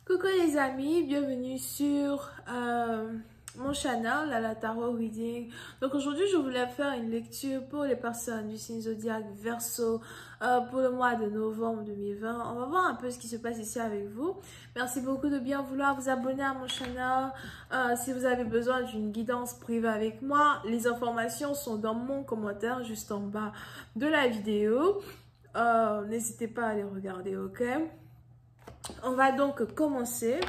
Coucou les amis, bienvenue sur mon channel, la Tarot Reading. Donc aujourd'hui, je voulais faire une lecture pour les personnes du signe zodiaque Verseau pour le mois de novembre 2020. On va voir un peu ce qui se passe ici avec vous. Merci beaucoup de bien vouloir vous abonner à mon channel. Si vous avez besoin d'une guidance privée avec moi, les informations sont dans mon commentaire juste en bas de la vidéo. N'hésitez pas à les regarder, ok? On va donc commencer.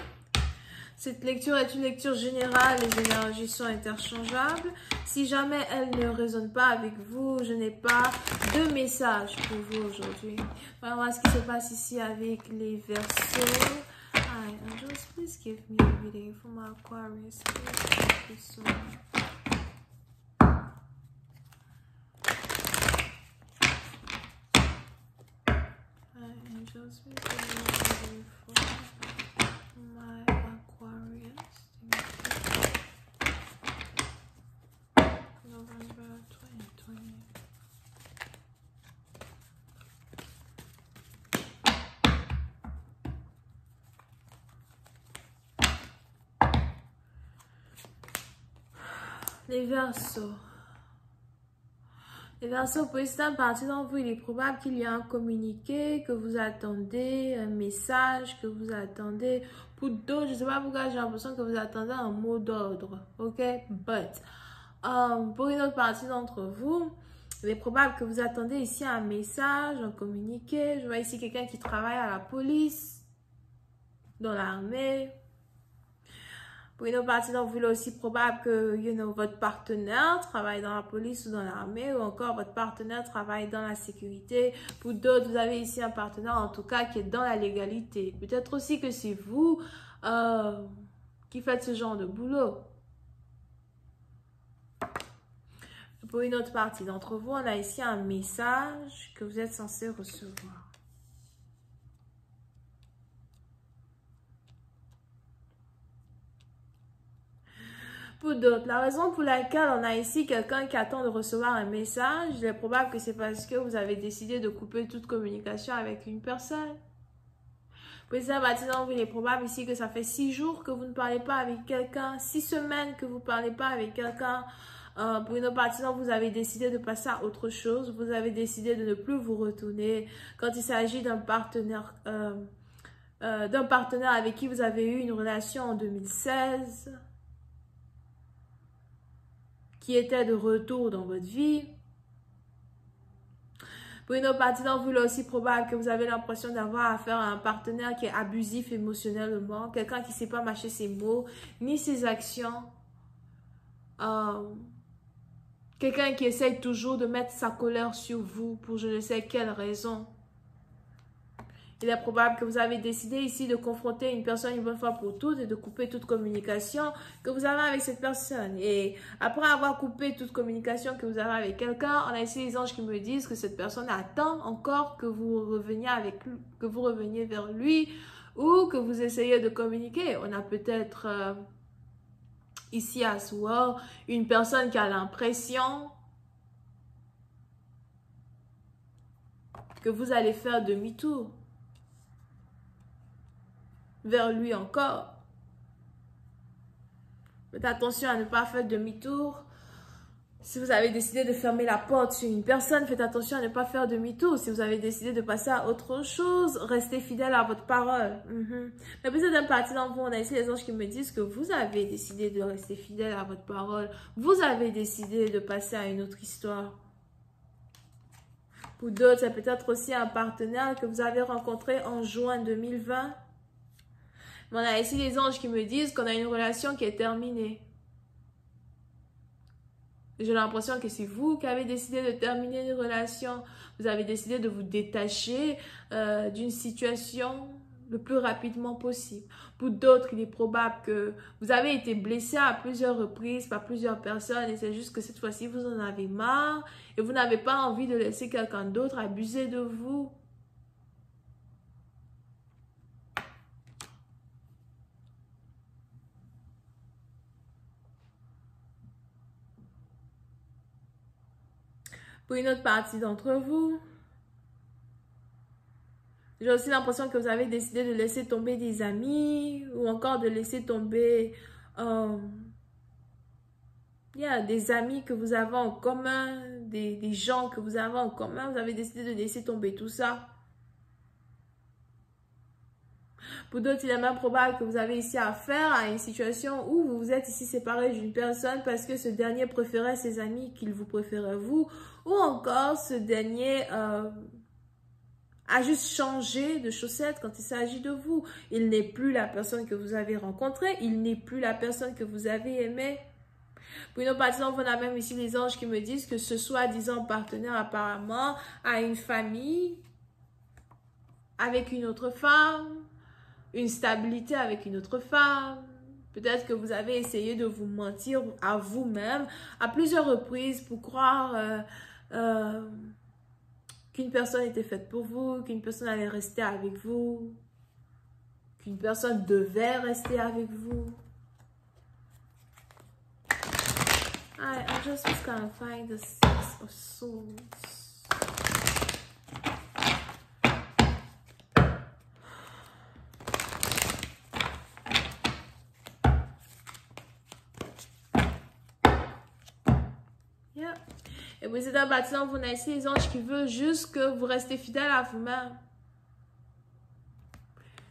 Cette lecture est une lecture générale, les énergies sont interchangeables. Si jamais elle ne résonne pas avec vous, je n'ai pas de message pour vous aujourd'hui. On va voir ce qui se passe ici avec les Verseaux. Hi, angels, please give me a reading for my Aquarius. Hi, angels, please give me a reading for my Aquarius. November 2020. Les Verseaux. Les Verseaux, pour certaines parties d'entre vous, il est probable qu'il y ait un communiqué que vous attendez, un message que vous attendez. Pour d'autres, je ne sais pas pourquoi j'ai l'impression que vous attendez un mot d'ordre. Ok? But, pour une autre partie d'entre vous, il est probable que vous attendez ici un message, un communiqué. Je vois ici quelqu'un qui travaille à la police, dans l'armée. Pour une autre partie d'entre vous, il est aussi probable que votre partenaire travaille dans la police ou dans l'armée, ou encore votre partenaire travaille dans la sécurité. Pour d'autres, vous avez ici un partenaire, en tout cas, qui est dans la légalité. Peut-être aussi que c'est vous qui faites ce genre de boulot. Pour une autre partie d'entre vous, on a ici un message que vous êtes censé recevoir. Pour d'autres, la raison pour laquelle on a ici quelqu'un qui attend de recevoir un message, il est probable que c'est parce que vous avez décidé de couper toute communication avec une personne. Pour ça, il est probable ici que ça fait 6 jours que vous ne parlez pas avec quelqu'un, 6 semaines que vous ne parlez pas avec quelqu'un. Pour une autre partie, vous avez décidé de passer à autre chose. Vous avez décidé de ne plus vous retourner quand il s'agit d'un partenaire avec qui vous avez eu une relation en 2016. Qui était de retour dans votre vie. Pour une autre partie d'entre vous, il est aussi probable que vous avez l'impression d'avoir affaire à un partenaire qui est abusif émotionnellement, quelqu'un qui ne sait pas mâcher ses mots, ni ses actions. Quelqu'un qui essaye toujours de mettre sa colère sur vous pour je ne sais quelle raison. Il est probable que vous avez décidé ici de confronter une personne une bonne fois pour toutes et de couper toute communication que vous avez avec cette personne. Et après avoir coupé toute communication que vous avez avec quelqu'un, on a ici les anges qui me disent que cette personne attend encore que vous reveniez que vous reveniez vers lui ou que vous essayez de communiquer. On a peut-être ici à soir une personne qui a l'impression que vous allez faire demi-tour vers lui encore. Faites attention à ne pas faire demi-tour. Si vous avez décidé de fermer la porte sur une personne, faites attention à ne pas faire demi-tour. Si vous avez décidé de passer à autre chose, restez fidèle à votre parole. Mais peut-être d'un partie d'entre vous, on a ici les anges qui me disent que vous avez décidé de rester fidèle à votre parole. Vous avez décidé de passer à une autre histoire. Pour d'autres, c'est peut-être aussi un partenaire que vous avez rencontré en juin 2020. Mais on a ici les anges qui me disent qu'on a une relation qui est terminée. J'ai l'impression que c'est vous qui avez décidé de terminer une relation. Vous avez décidé de vous détacher d'une situation le plus rapidement possible. Pour d'autres, il est probable que vous avez été blessé à plusieurs reprises par plusieurs personnes et c'est juste que cette fois-ci, vous en avez marre et vous n'avez pas envie de laisser quelqu'un d'autre abuser de vous. Pour une autre partie d'entre vous, J'ai aussi l'impression que vous avez décidé de laisser tomber des amis ou encore de laisser tomber des amis que vous avez en commun, des gens que vous avez en commun. Vous avez décidé de laisser tomber tout ça. Pour d'autres, il est même probable que vous avez ici affaire à une situation où vous vous êtes ici séparé d'une personne parce que ce dernier préférait ses amis qu'il vous préférait vous, ou encore ce dernier a juste changé de chaussettes quand il s'agit de vous. Il n'est plus la personne que vous avez rencontrée, il n'est plus la personne que vous avez aimée. Pour une autre partie, on a même ici les anges qui me disent que ce soi-disant partenaire apparemment a une famille avec une autre femme, une stabilité avec une autre femme. Peut-être que vous avez essayé de vous mentir à vous-même à plusieurs reprises pour croire qu'une personne était faite pour vous, qu'une personne allait rester avec vous, qu'une personne devait rester avec vous. I just was gonna find the Six of Swords. Yeah. Et vous êtes bâtiment, vous avez ici les anges qui veulent juste que vous restez fidèle à vous-même.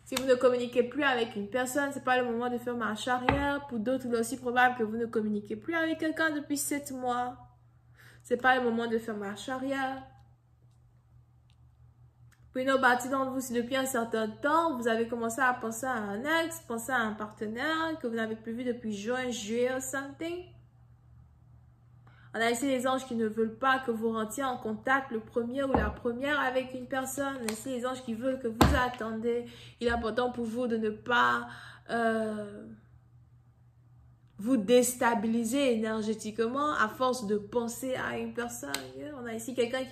Si vous ne communiquez plus avec une personne, ce n'est pas le moment de faire marche arrière. Pour d'autres, il est aussi probable que vous ne communiquez plus avec quelqu'un depuis 7 mois. Ce n'est pas le moment de faire marche arrière. Pour une autre partie d'entre vous, si depuis un certain temps, vous avez commencé à penser à un ex, penser à un partenaire que vous n'avez plus vu depuis juin, juillet ou something. On a ici les anges qui ne veulent pas que vous rentriez en contact le premier ou la première avec une personne. On a ici les anges qui veulent que vous attendez. Il est important pour vous de ne pas vous déstabiliser énergétiquement à force de penser à une personne. On a ici quelqu'un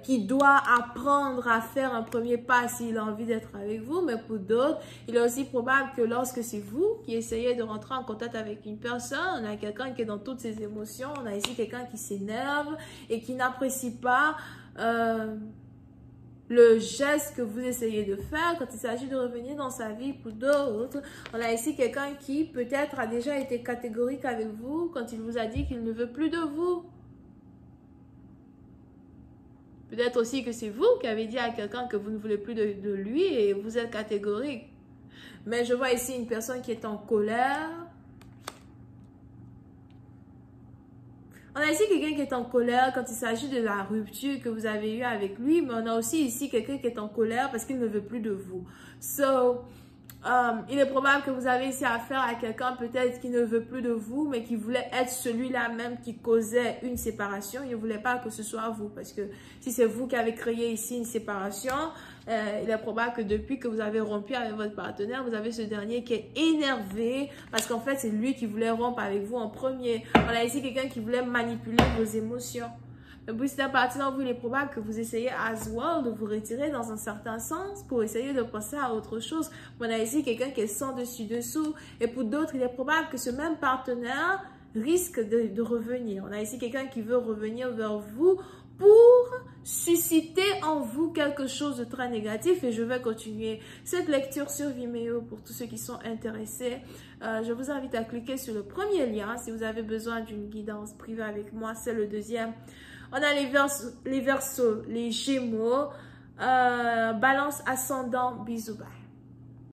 qui doit apprendre à faire un premier pas s'il a envie d'être avec vous, mais pour d'autres, il est aussi probable que lorsque c'est vous qui essayez de rentrer en contact avec une personne, on a quelqu'un qui est dans toutes ses émotions, on a ici quelqu'un qui s'énerve et qui n'apprécie pas le geste que vous essayez de faire quand il s'agit de revenir dans sa vie. Pour d'autres, on a ici quelqu'un qui peut-être a déjà été catégorique avec vous quand il vous a dit qu'il ne veut plus de vous. Peut-être aussi que c'est vous qui avez dit à quelqu'un que vous ne voulez plus de lui et vous êtes catégorique. Mais je vois ici une personne qui est en colère. On a ici quelqu'un qui est en colère quand il s'agit de la rupture que vous avez eue avec lui. Mais on a aussi ici quelqu'un qui est en colère parce qu'il ne veut plus de vous. Il est probable que vous avez ici affaire à quelqu'un peut-être qui ne veut plus de vous, mais qui voulait être celui-là même qui causait une séparation. Il ne voulait pas que ce soit vous, parce que si c'est vous qui avez créé ici une séparation, il est probable que depuis que vous avez rompu avec votre partenaire, vous avez ce dernier qui est énervé, parce qu'en fait, c'est lui qui voulait rompre avec vous en premier. On a ici quelqu'un qui voulait manipuler vos émotions. Mais puis, c'est à partir d'en vous, il est probable que vous essayez as well de vous retirer dans un certain sens pour essayer de penser à autre chose. On a ici quelqu'un qui est sans dessus-dessous. Et pour d'autres, il est probable que ce même partenaire risque de revenir. On a ici quelqu'un qui veut revenir vers vous pour susciter en vous quelque chose de très négatif. Et je vais continuer cette lecture sur Vimeo pour tous ceux qui sont intéressés. Je vous invite à cliquer sur le premier lien si vous avez besoin d'une guidance privée avec moi. C'est le deuxième. On a les Verseaux, les Gémeaux, Balance ascendant, bisous, bye.